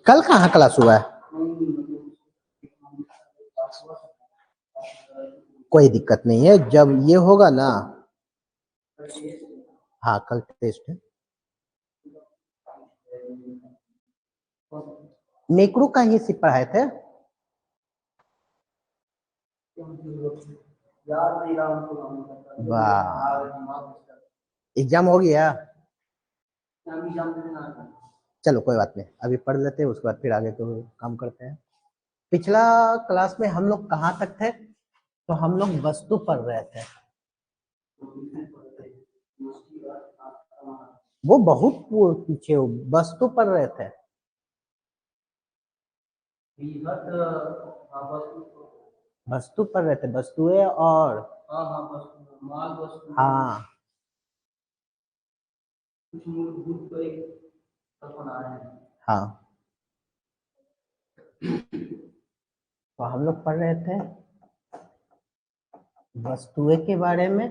कल कहाँ क्लास हुआ है? कोई दिक्कत नहीं है, जब ये होगा ना। हाँ कल टेस्ट है। मैक्रो का ही सिर्फ पढ़ाए थे। वाह, एग्जाम हो गया। चलो कोई बात नहीं, अभी पढ़ लेते हैं, उसके बाद फिर आगे तो काम करते हैं। पिछला क्लास में हम लोग कहाँ तक थे? तो हम लोग वस्तु पढ़ रहे थे। वो बहुत पीछे वस्तु पढ़ रहे थे। वस्तु पढ़ रहे थे, वस्तुएं और हाँ हाँ, तो हम लोग पढ़ रहे थे वस्तुएं के बारे में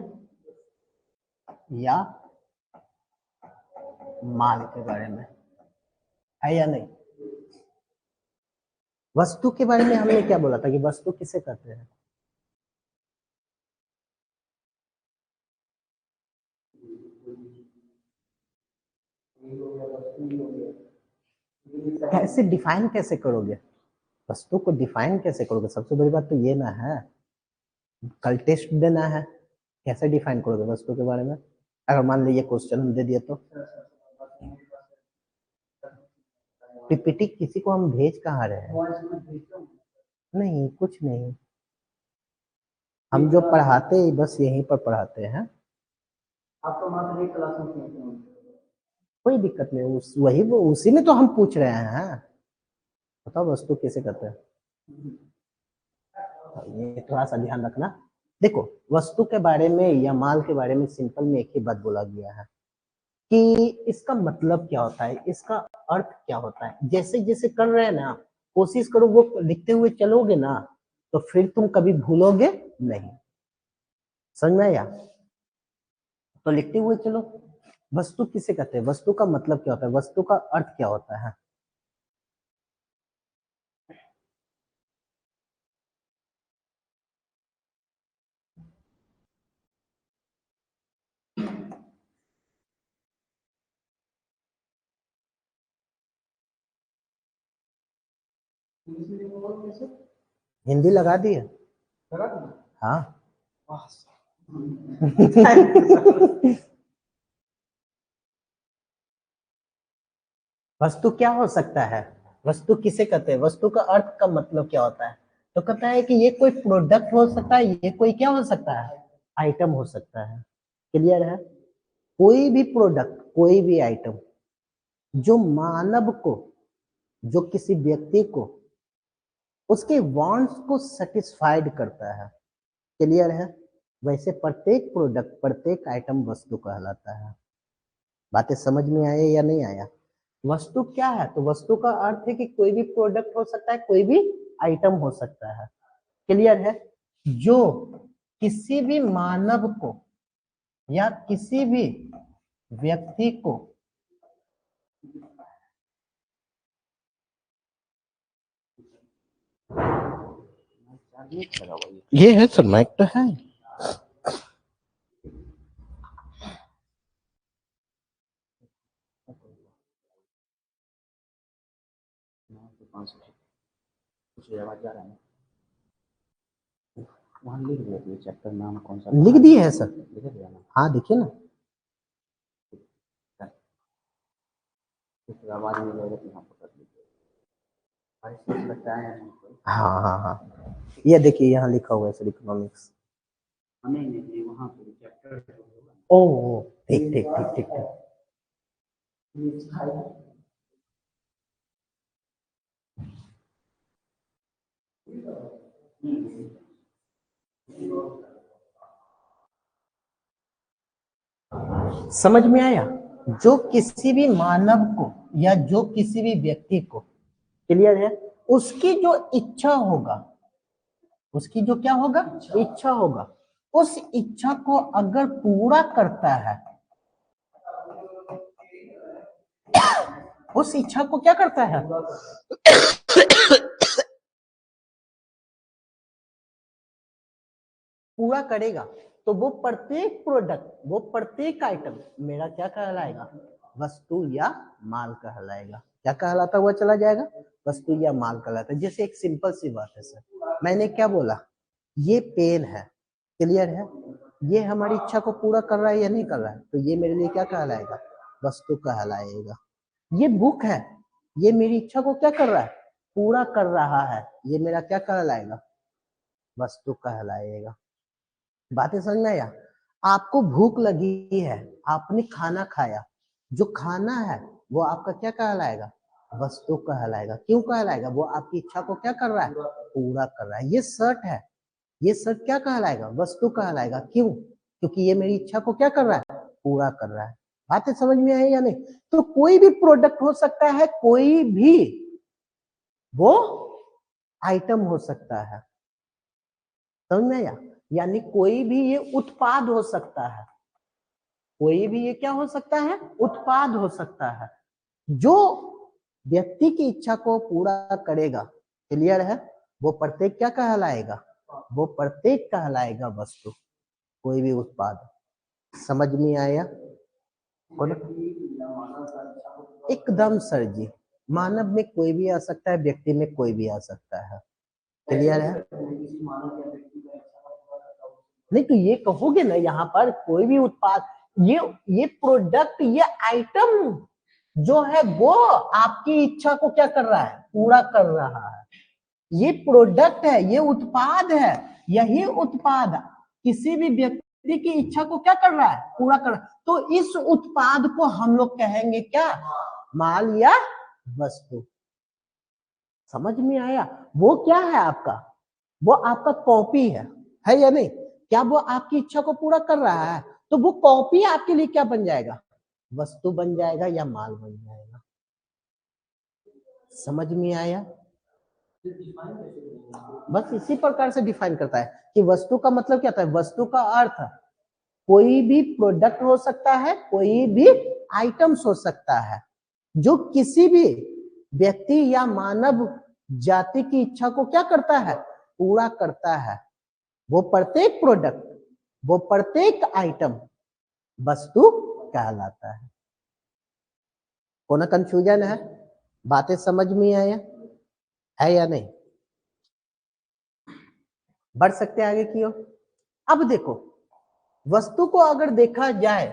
या माल के बारे में, है या नहीं? वस्तु के बारे में हमने क्या बोला था कि वस्तु किसे कहते हैं? कैसे डिफाइन कैसे करोगे? वस्तु को डिफाइन कैसे करोगे? सबसे बड़ी बात तो ये ना है, कल टेस्ट देना है, कैसे डिफाइन करोगे वस्तु के बारे में? अगर मान लीजिए क्वेश्चन हम दे दिए तो पीपीटी किसी को हम भेज कहाँ रहे हैं? नहीं कुछ नहीं, हम जो पढ़ाते हैं बस यहीं पर पढ़ाते हैं। आपको मात्र एक क्लास में कोई दिक्कत नहीं, वही वो उसी में तो हम पूछ रहे हैं। बताओ वस्तु किसे कहते हैं? ये थोड़ा सा ध्यान रखना। देखो वस्तु के बारे में या माल के बारे में सिंपल में एक ही बात बोला गया है कि इसका मतलब क्या होता है, इसका अर्थ क्या होता है। जैसे जैसे कर रहे हैं ना, कोशिश करो वो लिखते हुए चलोगे ना, तो फिर तुम कभी भूलोगे नहीं। समझ में आया? तो लिखते हुए चलो। वस्तु किसे कहते हैं, वस्तु का मतलब क्या होता है, वस्तु का अर्थ क्या होता है? हिंदी लगा दिए? हाँ वस्तु क्या हो सकता है, वस्तु किसे कहते हैं, वस्तु का अर्थ का मतलब क्या होता है? तो कहता है कि ये कोई प्रोडक्ट हो सकता है, ये कोई क्या हो सकता है, आइटम हो सकता है। क्लियर है? कोई भी प्रोडक्ट, कोई भी आइटम जो मानव को, जो किसी व्यक्ति को उसके वांट्स को सेटिस्फाइड करता है। क्लियर है? वैसे प्रत्येक प्रोडक्ट, प्रत्येक आइटम वस्तु कहलाता है। बातें समझ में आए या नहीं आया? वस्तु क्या है? तो वस्तु का अर्थ है कि कोई भी प्रोडक्ट हो सकता है, कोई भी आइटम हो सकता है। क्लियर है? जो किसी भी मानव को या किसी भी व्यक्ति को ये है सर, माइक तो है। वहाँ लिख दिया चैप्टर नाम कौन सा, लिख दिए है सर? हाँ देखिए ना, आवाज नहीं लग हाँ हाँ हाँ, ये देखिए यहाँ लिखा हुआ है सर, इकोनॉमिक्स। ओ ठीक ठीक ठीक ठीक ठीक। समझ में आया? जो किसी भी मानव को या जो किसी भी व्यक्ति को, क्लियर है, उसकी जो इच्छा होगा, उसकी जो क्या होगा, इच्छा होगा, उस इच्छा को अगर पूरा करता है उस इच्छा को क्या करता है, पूरा करेगा। तो वो प्रत्येक प्रोडक्ट, वो प्रत्येक आइटम मेरा क्या कहलाएगा, वस्तु या माल कहलाएगा। क्या कहलाता हुआ चला जाएगा, वस्तु या माल कहलाता है। जैसे एक सिंपल सी बात है सर, मैंने क्या बोला, ये पेन है, क्लियर है, ये हमारी इच्छा को पूरा कर रहा है या नहीं कर रहा है, तो ये मेरे लिए क्या कहलाएगा, वस्तु कहलाएगा। ये बुक है, ये मेरी इच्छा को क्या कर रहा है, पूरा कर रहा है, ये मेरा क्या कहलाएगा, वस्तु कहलाएगा। बातें समझ में आया। आपको भूख लगी है, आपने खाना खाया, जो खाना है वो आपका क्या कहलाएगा, वस्तु कहलाएगा। क्यों कहलाएगा, वो आपकी इच्छा को क्या कर रहा है, पूरा कर रहा है। ये शर्ट है, ये शर्ट क्या कहलाएगा, वस्तु कहलाएगा। क्यों, क्योंकि ये मेरी इच्छा को क्या कर रहा है, पूरा कर रहा है। बातें समझ में आई या नहीं। तो कोई भी प्रोडक्ट हो सकता है, कोई भी वो आइटम हो सकता है, समझ में आया। यानी कोई भी ये उत्पाद हो सकता है, कोई भी ये क्या हो सकता है, उत्पाद हो सकता है, जो व्यक्ति की इच्छा को पूरा करेगा, क्लियर है, वो प्रत्येक क्या कहलाएगा, वो प्रत्येक कहलाएगा वस्तु, कोई भी उत्पाद। समझ में आया, एकदम सर जी। मानव में कोई भी आ सकता है, व्यक्ति में कोई भी आ सकता है, क्लियर है। नहीं तो ये कहोगे ना, यहाँ पर कोई भी उत्पाद, ये प्रोडक्ट, ये आइटम जो है वो आपकी इच्छा को क्या कर रहा है, पूरा कर रहा है। ये प्रोडक्ट है, ये उत्पाद है, यही उत्पाद किसी भी व्यक्ति की इच्छा को क्या कर रहा है, पूरा कर रहा है। तो इस उत्पाद को हम लोग कहेंगे क्या, माल या वस्तु। समझ में आया। वो क्या है आपका, वो आपका कॉपी है या नहीं। क्या वो आपकी इच्छा को पूरा कर रहा है, तो वो कॉपी आपके लिए क्या बन जाएगा, वस्तु बन जाएगा या माल बन जाएगा। समझ में आया। बस इसी प्रकार से डिफाइन करता है कि वस्तु का मतलब क्या था, वस्तु का अर्थ कोई भी प्रोडक्ट हो सकता है, कोई भी आइटम्स हो सकता है, जो किसी भी व्यक्ति या मानव जाति की इच्छा को क्या करता है, पूरा करता है। वो प्रत्येक प्रोडक्ट, वो प्रत्येक आइटम वस्तु कहलाता है। कोई कंफ्यूजन है, बातें समझ में आया है या नहीं। बढ़ सकते आगे की ओर। अब देखो, वस्तु को अगर देखा जाए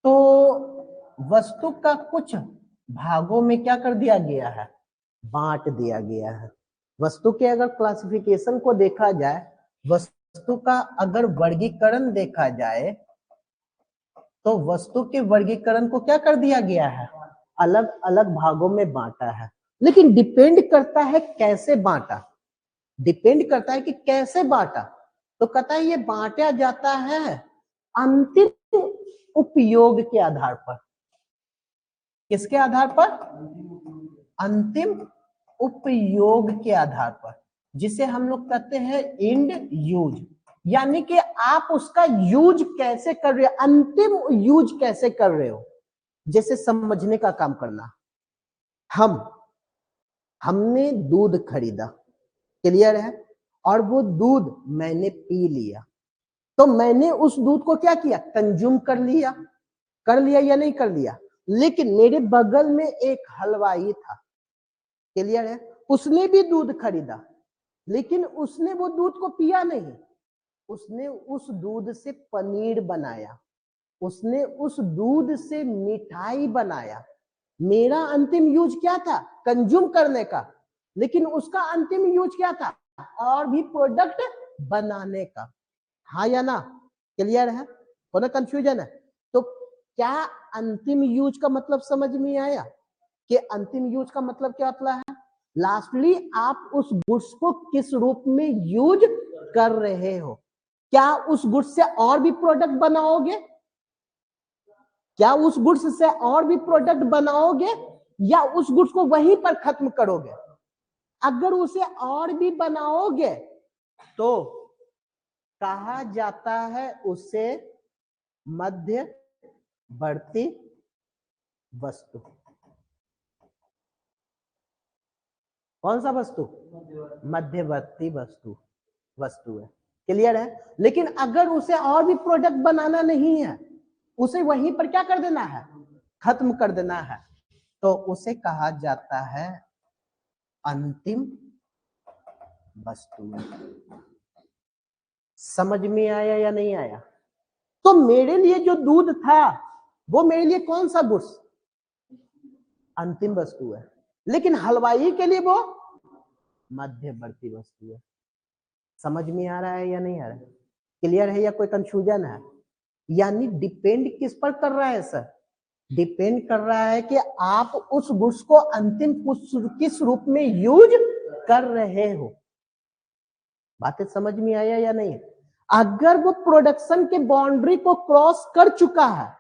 तो वस्तु का कुछ भागों में क्या कर दिया गया है, बांट दिया गया है। वस्तु के अगर क्लासिफिकेशन को देखा जाए, वस्तु का अगर वर्गीकरण देखा जाए, तो वस्तु के वर्गीकरण को क्या कर दिया गया है, अलग अलग भागों में बांटा है। लेकिन डिपेंड करता है कैसे बांटा, डिपेंड करता है कि कैसे बांटा। तो कहता है ये बांटा जाता है अंतिम उपयोग के आधार पर। किसके आधार पर, अंतिम उपयोग के आधार पर, जिसे हम लोग कहते हैं एंड यूज। यानी कि आप उसका यूज कैसे कर रहे हो, अंतिम यूज कैसे कर रहे हो। जैसे समझने का काम करना, हमने दूध खरीदा, क्लियर है, और वो दूध मैंने पी लिया, तो मैंने उस दूध को क्या किया, कंज्यूम कर लिया या नहीं कर लिया। लेकिन मेरे बगल में एक हलवाई था, क्लियर है, उसने भी दूध खरीदा, लेकिन उसने वो दूध को पिया नहीं, उसने उस दूध से पनीर बनाया, उसने उस दूध से मिठाई बनाया। मेरा अंतिम यूज क्या था, कंज्यूम करने का, लेकिन उसका अंतिम यूज क्या था, और भी प्रोडक्ट बनाने का। हाँ या ना, क्लियर है, कोई कंफ्यूजन है। तो क्या अंतिम यूज का मतलब समझ में आया, कि अंतिम यूज का मतलब क्या होता है, लास्टली आप उस गुड्स को किस रूप में यूज कर रहे हो। क्या उस गुड्स से और भी प्रोडक्ट बनाओगे, क्या उस गुड्स से और भी प्रोडक्ट बनाओगे, या उस गुड्स को वहीं पर खत्म करोगे। अगर उसे और भी बनाओगे तो कहा जाता है उसे मध्यवर्ती वस्तु। कौन सा वस्तु? मध्यवर्ती वस्तु वस्तु है। क्लियर है? लेकिन अगर उसे और भी प्रोडक्ट बनाना नहीं है, उसे वहीं पर क्या कर देना है? खत्म कर देना है, तो उसे कहा जाता है अंतिम वस्तु। समझ में आया या नहीं आया? तो मेरे लिए जो दूध था वो मेरे लिए कौन सा गुड्स? अंतिम वस्तु है। लेकिन हलवाई के लिए वो मध्यवर्ती वस्तु है। समझ में आ रहा है या नहीं आ रहा है? क्लियर है या कोई कंफ्यूजन है? यानी डिपेंड किस पर कर रहा है सर? डिपेंड कर रहा है कि आप उस गुड्स को अंतिम किस रूप में यूज कर रहे हो। बातें समझ में आया या नहीं? अगर वो प्रोडक्शन के बाउंड्री को क्रॉस कर चुका है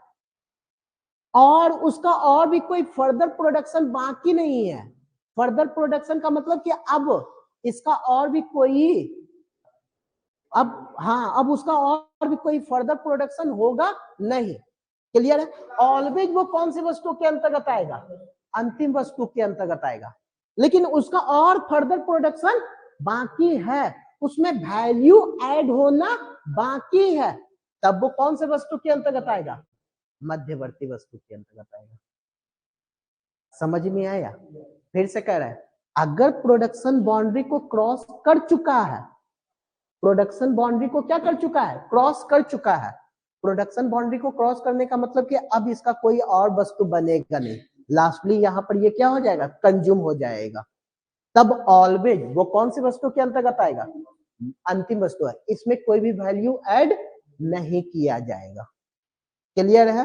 और उसका और भी कोई फर्दर प्रोडक्शन बाकी नहीं है, फर्दर प्रोडक्शन का मतलब कि अब इसका और भी कोई अब उसका और भी कोई फर्दर प्रोडक्शन होगा नहीं। क्लियर है? ऑलवेज वो कौन सी वस्तु के अंतर्गत आएगा? अंतिम वस्तु के अंतर्गत आएगा। लेकिन उसका और फर्दर प्रोडक्शन बाकी है, उसमें वैल्यू ऐड होना बाकी है, तब वो कौन से वस्तु के अंतर्गत आएगा? मध्यवर्ती वस्तु के अंतर्गत आएगा। समझ में आया? फिर से कह रहा है, अगर प्रोडक्शन बाउंड्री को क्रॉस कर चुका है, प्रोडक्शन बाउंड्री को क्या कर चुका है? क्रॉस कर चुका है। प्रोडक्शन बाउंड्री को क्रॉस करने का मतलब कि अब इसका कोई और वस्तु बनेगा नहीं, लास्टली यहां पर ये क्या हो जाएगा? कंज्यूम हो जाएगा। तब ऑलवेज वो कौन सी वस्तु के अंतर्गत आएगा? अंतिम वस्तु है, इसमें कोई भी वैल्यू ऐड नहीं किया जाएगा। क्लियर है?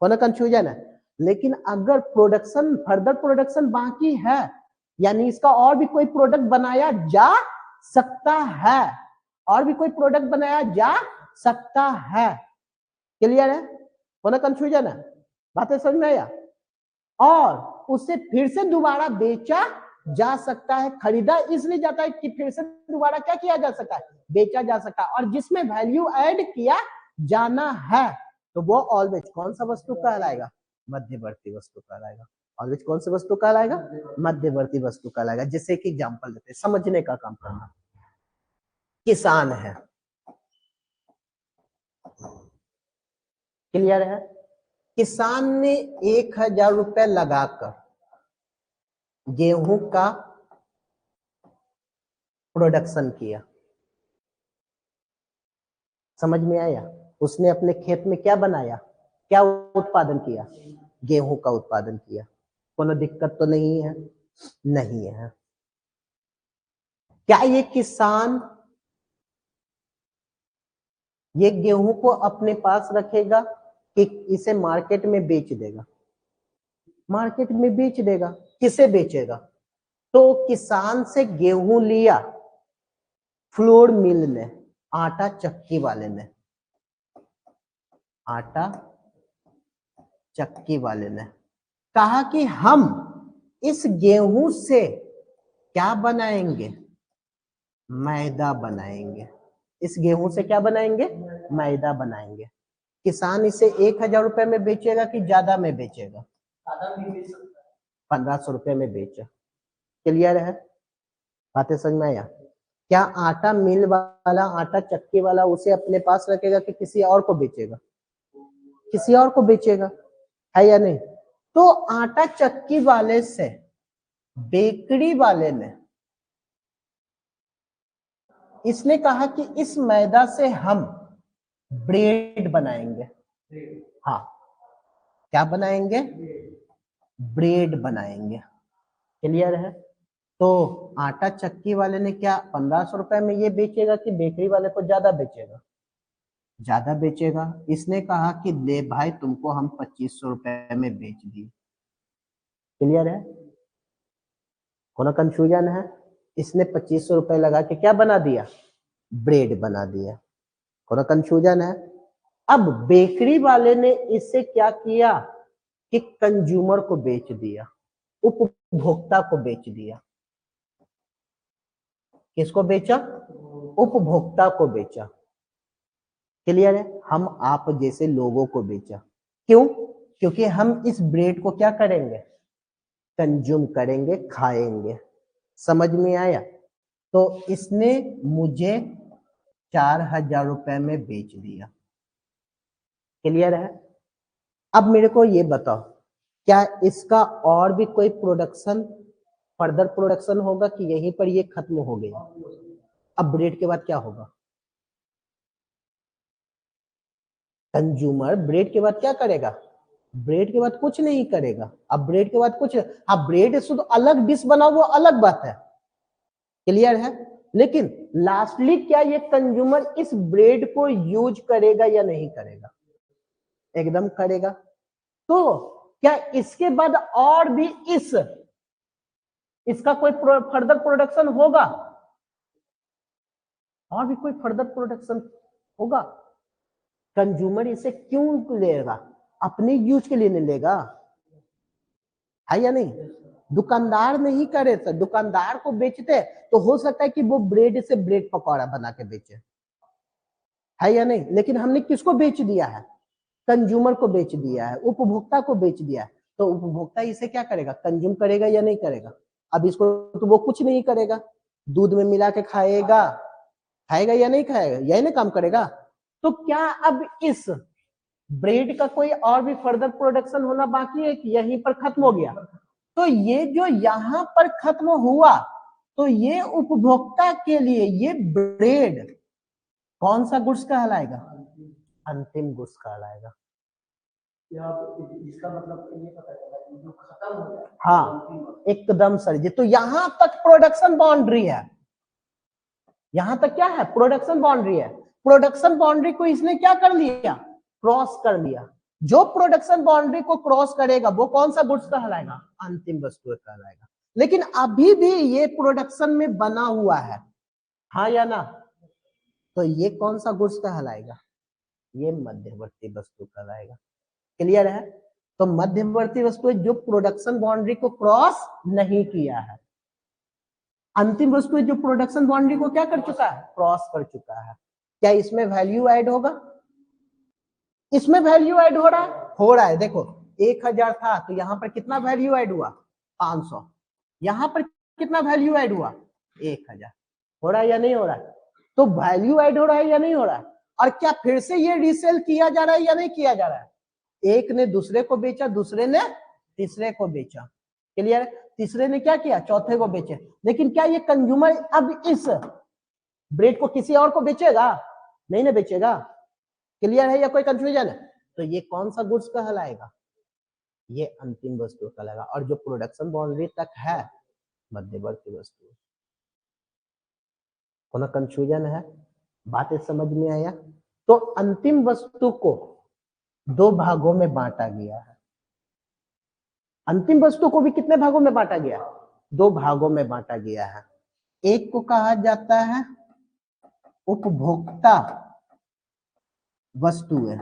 कोई कंफ्यूजन है? लेकिन अगर प्रोडक्शन फर्दर प्रोडक्शन बाकी है, यानी इसका और भी कोई प्रोडक्ट बनाया जा सकता है, और भी कोई प्रोडक्ट बनाया जा सकता है। क्लियर है? कोई कंफ्यूजन है? बातें समझ में आया? और उसे फिर से दोबारा बेचा जा सकता है। खरीदा इसलिए जाता है कि फिर से दोबारा क्या किया जा सकता है? बेचा जा सकता है। और जिसमें वैल्यू ऐड किया जाना है, तो वो ऑलवेज कौन सा वस्तु कहलाएगा? मध्यवर्ती वस्तु कहलाएगा। ऑलवेज कौन सी वस्तु कहलाएगा? मध्यवर्ती वस्तु कहलाएगा। जैसे कि एग्जांपल देते हैं, समझने का काम करना। किसान है, क्लियर है? किसान ने 1000 रुपए लगाकर गेहूं का प्रोडक्शन किया। समझ में आया? उसने अपने खेत में क्या बनाया? क्या उत्पादन किया? गेहूं का उत्पादन किया। कोई दिक्कत तो नहीं है? नहीं है। क्या ये किसान ये गेहूं को अपने पास रखेगा कि इसे मार्केट में बेच देगा? मार्केट में बेच देगा। किसे बेचेगा? तो किसान से गेहूं लिया फ्लोर मिल ने, आटा चक्की वाले ने, आटा चक्की वाले ने कहा कि हम इस गेहूं से क्या बनाएंगे? मैदा बनाएंगे। इस गेहूं से क्या बनाएंगे? मैदा बनाएंगे। किसान इसे 1000 रुपए में बेचेगा कि ज्यादा में बेचेगा? 1500 रुपए में बेचा। क्लियर है? बातें समझ में आया? क्या आटा मिल वाला, आटा चक्की वाला उसे अपने पास रखेगा कि किसी और को बेचेगा? किसी और को बेचेगा, है या नहीं? तो आटा चक्की वाले से बेकरी वाले ने इसने कहा कि इस मैदा से हम ब्रेड बनाएंगे। हाँ, क्या बनाएंगे? ब्रेड बनाएंगे। क्लियर है? तो आटा चक्की वाले ने क्या 1500 रुपए में ये बेचेगा कि बेकरी वाले को ज्यादा बेचेगा? ज्यादा बेचेगा। इसने कहा कि ले भाई, तुमको हम 2500 रुपए में बेच दिए। क्लियर है? कोई कंफ्यूजन है? इसने 2500 रुपए लगा के क्या बना दिया? ब्रेड बना दिया। कोई कंफ्यूजन है? अब बेकरी वाले ने इससे क्या किया कि कंज्यूमर को बेच दिया, उपभोक्ता को बेच दिया। किसको बेचा? उपभोक्ता को बेचा। क्लियर है? हम आप जैसे लोगों को बेचा। क्यों? क्योंकि हम इस ब्रेड को क्या करेंगे? कंज्यूम करेंगे, खाएंगे। समझ में आया? तो इसने मुझे 4,000 रुपए में बेच दिया। क्लियर है? अब मेरे को ये बताओ, क्या इसका और भी कोई प्रोडक्शन, फर्दर प्रोडक्शन होगा कि यहीं पर ये खत्म हो गया? अब ब्रेड के बाद क्या होगा? कंज्यूमर ब्रेड के बाद क्या करेगा? ब्रेड के बाद कुछ नहीं करेगा। अब ब्रेड के बाद कुछ, हाँ ब्रेड शुद्ध अलग डिश बनाओ वो अलग बात है। क्लियर है? लेकिन लास्टली क्या ये कंज्यूमर इस ब्रेड को यूज करेगा या नहीं करेगा? एकदम करेगा। तो क्या इसके बाद और भी इसका कोई फर्दर प्रोडक्शन होगा? और भी कोई फर्दर प्रोडक्शन होगा? कंज्यूमर इसे क्यों लेगा? अपने यूज के लिए नहीं लेगा, है या नहीं? दुकानदार नहीं करे तो दुकानदार को बेचते तो हो सकता है कि वो ब्रेड से ब्रेड पकौड़ा बना के बेचे, है या नहीं? लेकिन हमने किसको बेच दिया है? कंज्यूमर को बेच दिया है, उपभोक्ता को बेच दिया है। तो उपभोक्ता इसे क्या करेगा? कंज्यूम करेगा या नहीं करेगा? अब इसको तो वो कुछ नहीं करेगा, दूध में मिला के खाएगा, खाएगा या नहीं खाएगा? यही ना काम करेगा। तो क्या अब इस ब्रेड का कोई और भी फर्दर प्रोडक्शन होना बाकी है कि यहीं पर खत्म हो गया? तो ये जो यहां पर खत्म हुआ, तो ये उपभोक्ता के लिए ये ब्रेड कौन सा गुड्स कहलाएगा? अंतिम गुड्स कहलाएगा। इसका मतलब ये पता चला कि जो खत्म हो गया, हाँ एकदम सर जी। तो यहां तक प्रोडक्शन बाउंड्री है, यहां तक क्या है? प्रोडक्शन बाउंड्री है। प्रोडक्शन बाउंड्री को इसने क्या कर लिया? क्रॉस कर लिया। जो प्रोडक्शन बाउंड्री को क्रॉस करेगा वो कौन सा गुड्स कहलाएगा? अंतिम वस्तु कहलाएगा। लेकिन अभी भी ये प्रोडक्शन में बना हुआ है, हाँ या ना? तो ये कौन सा गुड्स कहलाएगा? ये मध्यवर्ती वस्तु कहलाएगा। क्लियर है? तो मध्यवर्ती वस्तु जो प्रोडक्शन बाउंड्री को क्रॉस नहीं किया है। अंतिम वस्तु जो प्रोडक्शन बाउंड्री को क्या कर चुका है? क्रॉस कर चुका है। क्या इसमें वैल्यू ऐड होगा? इसमें वैल्यू ऐड हो रहा है, हो रहा है। देखो 1,000 था तो यहाँ पर कितना वैल्यू ऐड हुआ? 500। यहाँ पर कितना वैल्यू ऐड हुआ? 1,000। हो रहा है या नहीं हो रहा है? तो वैल्यू ऐड हो रहा है या नहीं हो रहा है? और क्या फिर से ये रीसेल किया जा रहा है या नहीं किया जा रहा है? एक ने दूसरे को बेचा, दूसरे ने तीसरे को बेचा। क्लियर? तीसरे ने क्या किया? चौथे को बेचे। लेकिन क्या ये कंज्यूमर अब इस ब्रेड को किसी और को बेचेगा? नहीं ना बेचेगा। क्लियर है या कोई कंफ्यूजन है? तो ये कौन सा गुड्स कहलाएगा? ये अंतिम वस्तु कहलाएगा। और जो प्रोडक्शन बाउंड्री तक है, मध्यवर्ती वस्तु। कोई कंफ्यूजन है? बातें समझ में आया? तो अंतिम वस्तु को दो भागों में बांटा गया है। अंतिम वस्तु को भी कितने भागों में बांटा गया? दो भागों में बांटा गया है। एक को कहा जाता है उपभोक्ता वस्तुएं।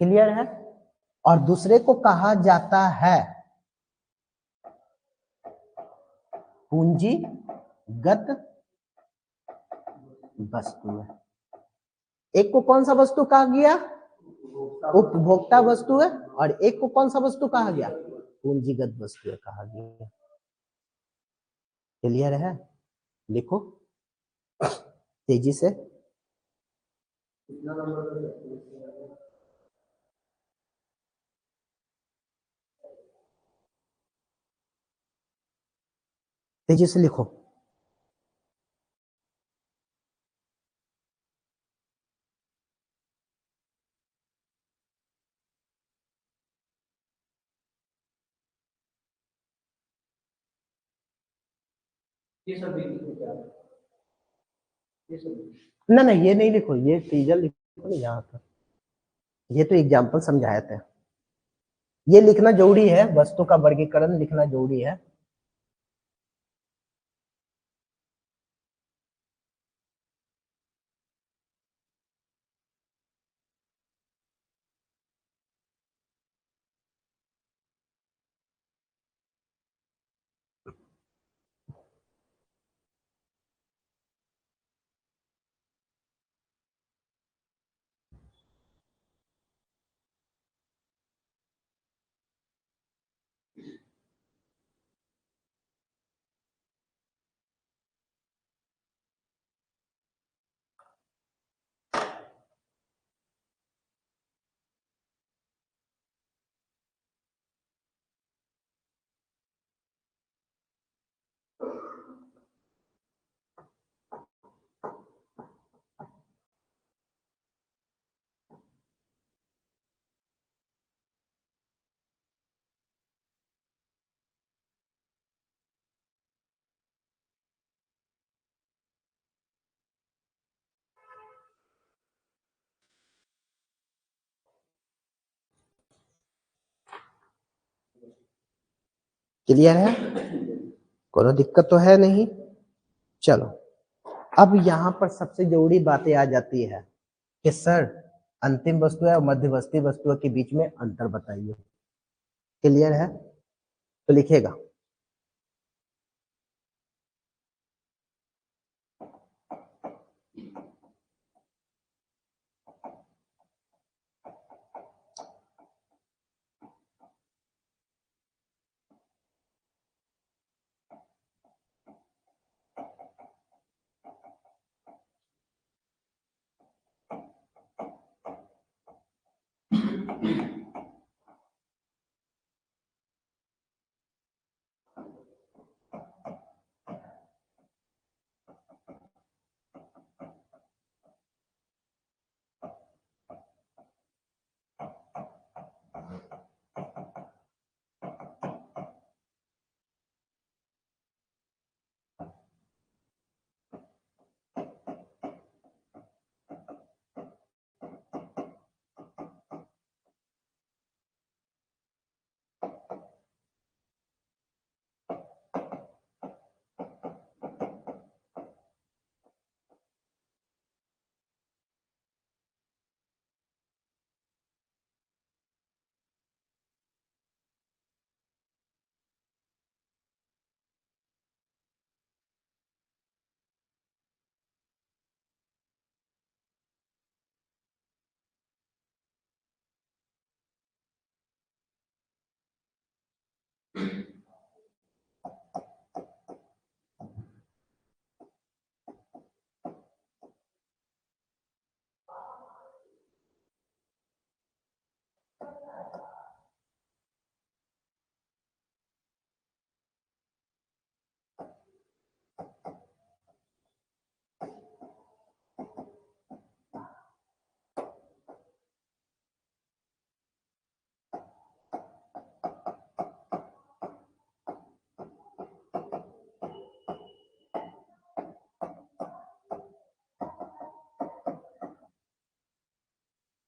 क्लियर है? और दूसरे को कहा जाता है पूंजीगत वस्तुएं। एक को कौन सा वस्तु कहा गया? उपभोक्ता वस्तुएं। और एक को कौन सा वस्तु कहा गया? पूंजीगत वस्तुएं कहा गया। क्लियर है? लिखो तेजी से। तेजी से लिखो। ये सब भी लिखो क्या? ये सब ना ना ये नहीं लिखो, ये सीजन लिखो ना यहाँ पर। ये तो एग्जाम्पल समझाए थे। ये लिखना जरूरी है, वस्तु का वर्गीकरण लिखना जरूरी है। क्लियर है? कोनो दिक्कत तो है नहीं? चलो, अब यहाँ पर सबसे जरूरी बातें आ जाती है कि सर अंतिम वस्तु और मध्यवर्ती वस्तुओं के बीच में अंतर बताइए। क्लियर है? तो लिखिएगा,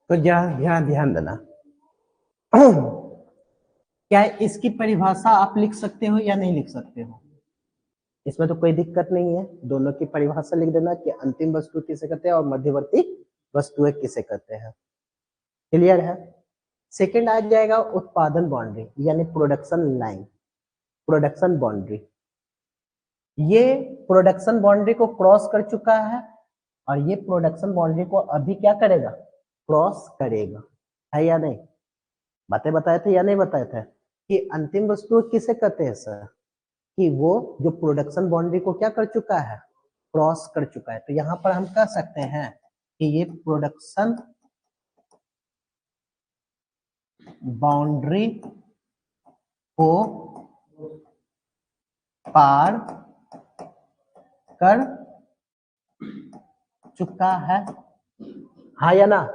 तो ध्यान ध्यान देना। क्या इसकी परिभाषा आप लिख सकते हो या नहीं लिख सकते हो? इसमें तो कोई दिक्कत नहीं है, दोनों की परिभाषा लिख देना कि अंतिम वस्तु किसे कहते हैं और मध्यवर्ती वस्तुएं किसे कहते हैं। क्लियर है? सेकंड आ जाएगा उत्पादन बाउंड्री यानी प्रोडक्शन लाइन, प्रोडक्शन बाउंड्री। ये प्रोडक्शन बाउंड्री को क्रॉस कर चुका है और ये प्रोडक्शन बाउंड्री को अभी क्या करेगा? क्रॉस करेगा, है या नहीं? बातें बताए थे या नहीं बताए थे कि अंतिम वस्तु किसे कहते हैं सर? कि वो जो प्रोडक्शन बाउंड्री को क्या कर चुका है? क्रॉस कर चुका है। तो यहाँ पर हम कह सकते हैं कि ये प्रोडक्शन बाउंड्री को पार कर चुका है, हाँ या ना?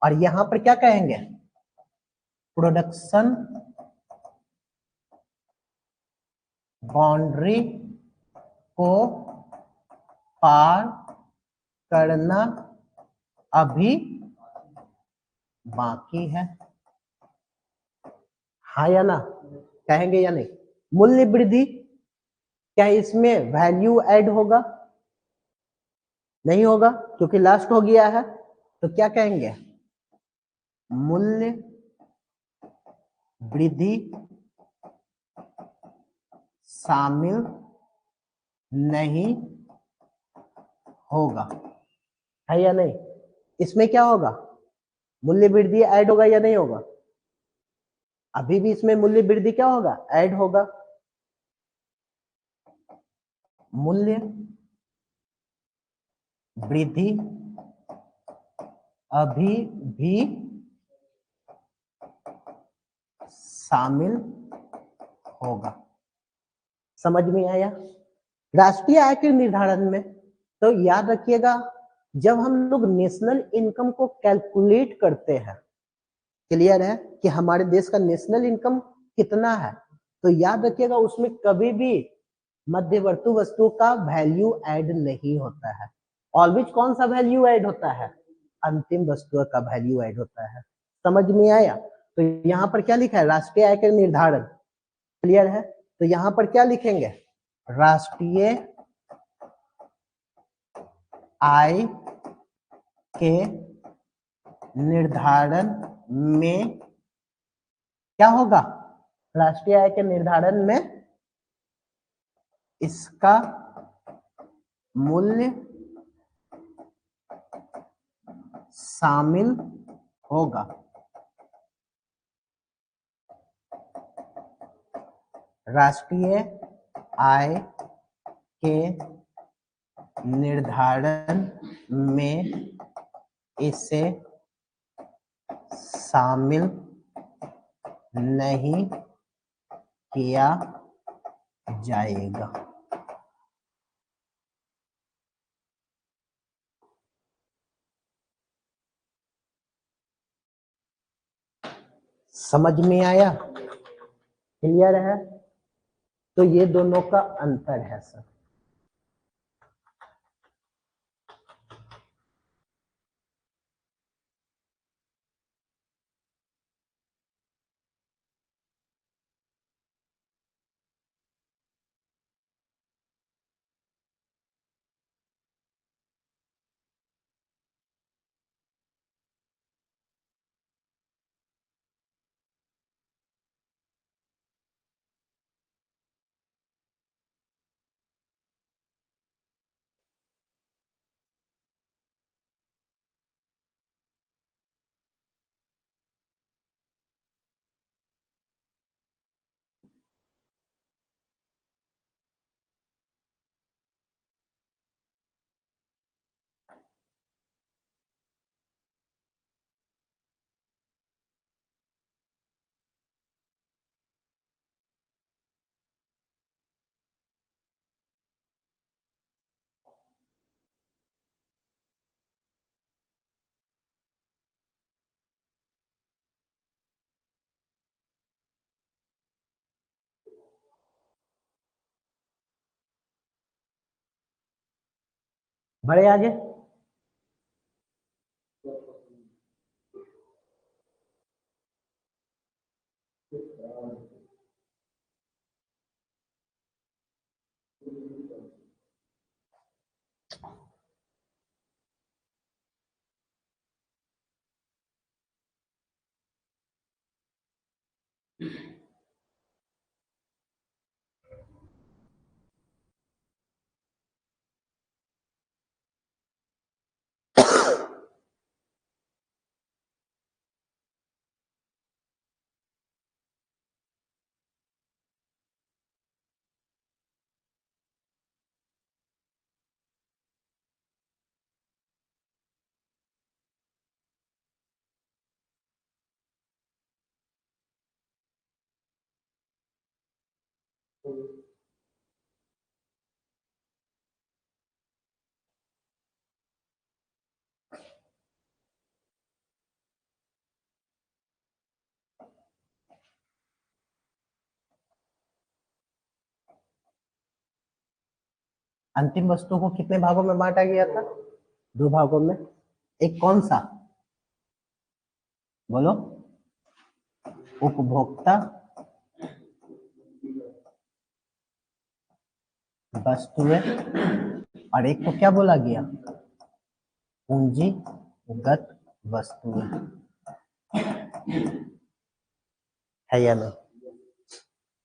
और यहां पर क्या कहेंगे? प्रोडक्शन बाउंड्री को पार करना अभी बाकी है, हाँ या ना? कहेंगे या नहीं? मूल्य वृद्धि, क्या इसमें वैल्यू ऐड होगा? नहीं होगा क्योंकि लास्ट हो गया है। तो क्या कहेंगे? मूल्य वृद्धि शामिल नहीं होगा, है या नहीं? इसमें क्या होगा? मूल्य वृद्धि ऐड होगा या नहीं होगा? अभी भी इसमें मूल्य वृद्धि क्या होगा? ऐड होगा। मूल्य वृद्धि अभी भी शामिल होगा। समझ में आया? राष्ट्रीय आय के निर्धारण में तो याद रखिएगा, जब हम लोग नेशनल इनकम को कैलकुलेट करते हैं, क्लियर है कि हमारे देश का नेशनल इनकम कितना है, तो याद रखिएगा उसमें कभी भी मध्यवर्ती वस्तु का वैल्यू ऐड नहीं होता है। ऑलवेज कौन सा वैल्यू ऐड होता है? अंतिम वस्तु का वैल्यू ऐड होता है। समझ में आया? तो यहाँ पर क्या लिखा है? राष्ट्रीय आय का निर्धारण। क्लियर है? तो यहां पर क्या लिखेंगे, राष्ट्रीय आय के निर्धारण में क्या होगा, राष्ट्रीय आय के निर्धारण में इसका मूल्य शामिल होगा। राष्ट्रीय आय के निर्धारण में इसे शामिल नहीं किया जाएगा। समझ में आया, क्लियर है? तो ये दोनों का अंतर है सर। बढ़े आगे। अंतिम वस्तु को कितने भागों में बांटा गया था, दो भागों में। एक कौन सा, बोलो, उपभोक्ता वस्तुएं, और एक को क्या बोला गया, पूंजीगत वस्तुएं, है या ना?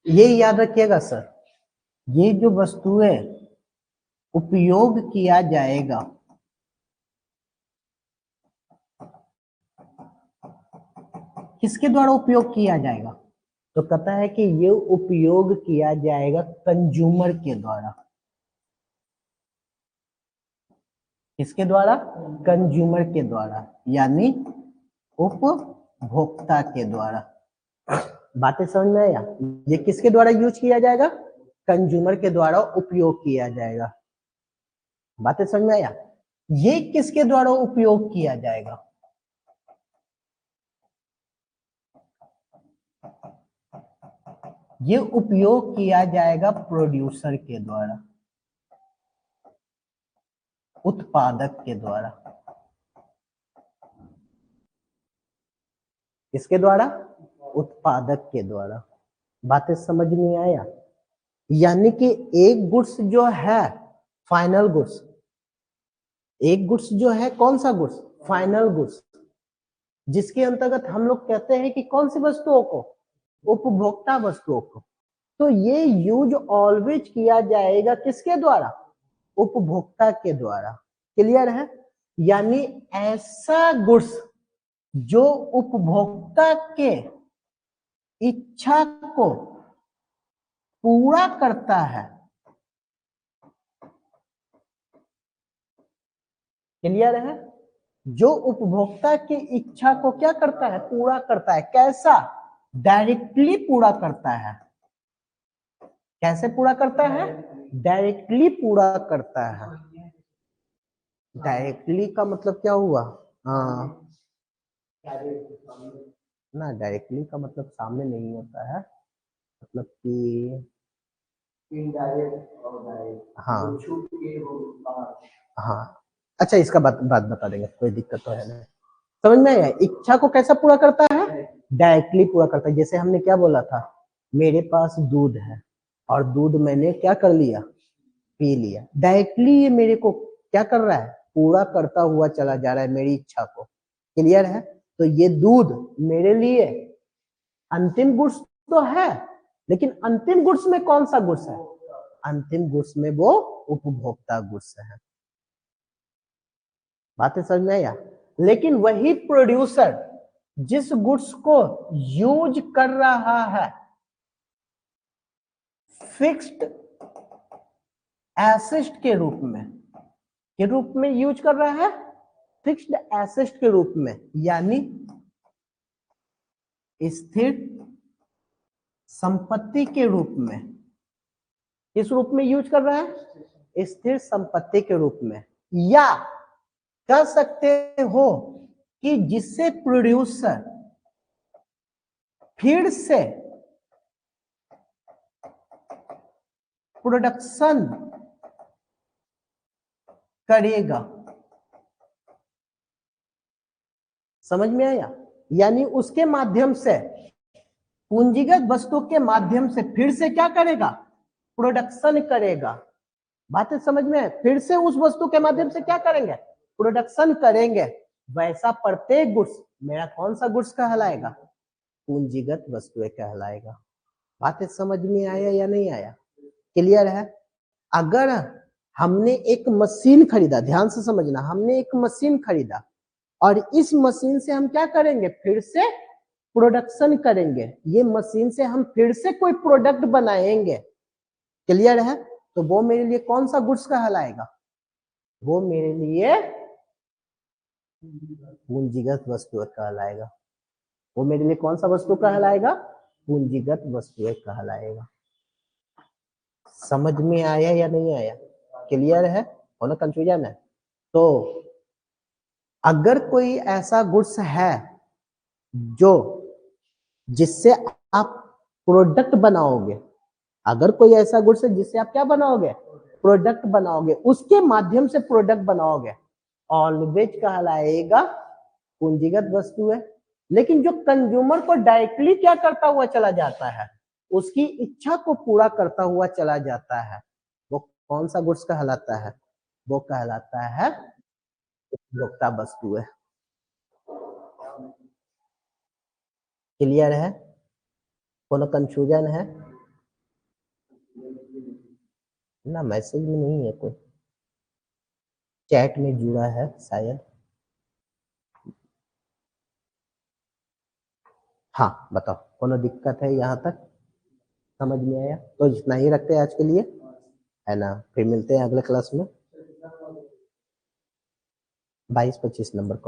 ये याद रखिएगा सर, ये जो वस्तुएं उपयोग किया जाएगा, किसके द्वारा उपयोग किया जाएगा, तो कहता है कि ये उपयोग किया जाएगा कंज्यूमर के द्वारा। किसके द्वारा, कंज्यूमर के द्वारा, यानी उपभोक्ता के द्वारा। बातें समझ में आया? ये किसके द्वारा यूज किया जाएगा, कंज्यूमर के द्वारा उपयोग किया जाएगा। बातें समझ में आया? ये किसके द्वारा उपयोग किया जाएगा, ये उपयोग किया जाएगा प्रोड्यूसर के द्वारा, उत्पादक के द्वारा। किसके द्वारा, उत्पादक के द्वारा। बातें समझ में आया? यानी कि एक गुड्स जो है फाइनल गुड्स, एक गुड्स जो है कौन सा गुड्स, फाइनल गुड्स, जिसके अंतर्गत हम लोग कहते हैं कि कौन सी वस्तुओं को, उपभोक्ता वस्तुओं को। तो ये यूज ऑलवेज किया जाएगा किसके द्वारा, उपभोक्ता के द्वारा। क्लियर है? यानी ऐसा गुड्स जो उपभोक्ता के इच्छा को पूरा करता है। क्लियर है? जो उपभोक्ता की इच्छा को क्या करता है, पूरा करता है। कैसा? डायरेक्टली पूरा करता है। कैसे पूरा करता है? डायरेक्टली पूरा करता है। डायरेक्टली का मतलब क्या हुआ? हाँ ना, डायरेक्टली का मतलब सामने नहीं होता है, मतलब कि इनडायरेक्ट और डायरेक्ट। हाँ छूट के वो हाँ, अच्छा इसका बात बता देंगे, कोई दिक्कत तो है नहीं। समझ में आया? इच्छा को कैसा पूरा करता है, डायरेक्टली पूरा करता है। जैसे हमने क्या बोला था, मेरे पास दूध है और दूध मैंने क्या कर लिया, पी लिया। डायरेक्टली ये मेरे को क्या कर रहा है, पूरा करता हुआ चला जा रहा है मेरी इच्छा को। क्लियर है? तो ये दूध मेरे लिए अंतिम गुड्स तो है, लेकिन अंतिम गुड्स में कौन सा गुड्स है, अंतिम गुड्स में वो उपभोक्ता गुड्स है। बातें समझ में आया? लेकिन वही प्रोड्यूसर जिस गुड्स को यूज कर रहा है फिक्स्ड एसेट के रूप में यूज कर रहा है, फिक्स्ड एसेट के रूप में, यानी स्थिर संपत्ति के रूप में। किस रूप में यूज कर रहा है, स्थिर संपत्ति के रूप में। या कह सकते हो कि जिससे प्रोड्यूसर फिर से प्रोडक्शन करेगा। समझ में आया? यानी उसके माध्यम से, पूंजीगत वस्तु के माध्यम से फिर से क्या करेगा, प्रोडक्शन करेगा। बातें समझ में है? फिर से उस वस्तु के माध्यम से क्या करेंगे, प्रोडक्शन करेंगे। वैसा प्रत्येक गुड्स मेरा कौन सा गुड्स कहलाएगा, पूंजीगत वस्तुएं कहलाएगा। बातें समझ में आया या नहीं आया? क्लियर है? अगर हमने एक मशीन खरीदा, ध्यान से समझना, हमने एक मशीन खरीदा और इस मशीन से हम क्या करेंगे, फिर से प्रोडक्शन करेंगे। ये मशीन से हम फिर से कोई प्रोडक्ट बनाएंगे। क्लियर है? तो वो मेरे लिए कौन सा गुड्स कहलाएगा, वो मेरे लिए पूंजीगत वस्तु कहलाएगा। वो मेरे लिए कौन सा वस्तु कहलाएगा, पूंजीगत वस्तु कहलाएगा। समझ में आया या नहीं आया? क्लियर है? होना कंफ्यूजन है? तो अगर कोई ऐसा गुड्स है जो जिससे आप प्रोडक्ट बनाओगे, अगर कोई ऐसा गुड्स है जिससे आप क्या बनाओगे, प्रोडक्ट बनाओगे, उसके माध्यम से प्रोडक्ट बनाओगे, ऑलवेज कहलाएगा पूंजीगत वस्तु है। लेकिन जो कंज्यूमर को डायरेक्टली क्या करता हुआ चला जाता है, उसकी इच्छा को पूरा करता हुआ चला जाता है, वो कौन सा गुड्स कहलाता है, वो कहलाता है उपभोक्ता वस्तु है। क्लियर है? कोनो कंफ्यूजन है ना? मैसेज में नहीं है, कोई चैट में जुड़ा है शायद। हाँ बताओ, कोनो दिक्कत है यहाँ तक? समझ में आया? तो इतना ही रखते हैं आज के लिए, है ना? फिर मिलते हैं अगले क्लास में 22-25 नंबर को।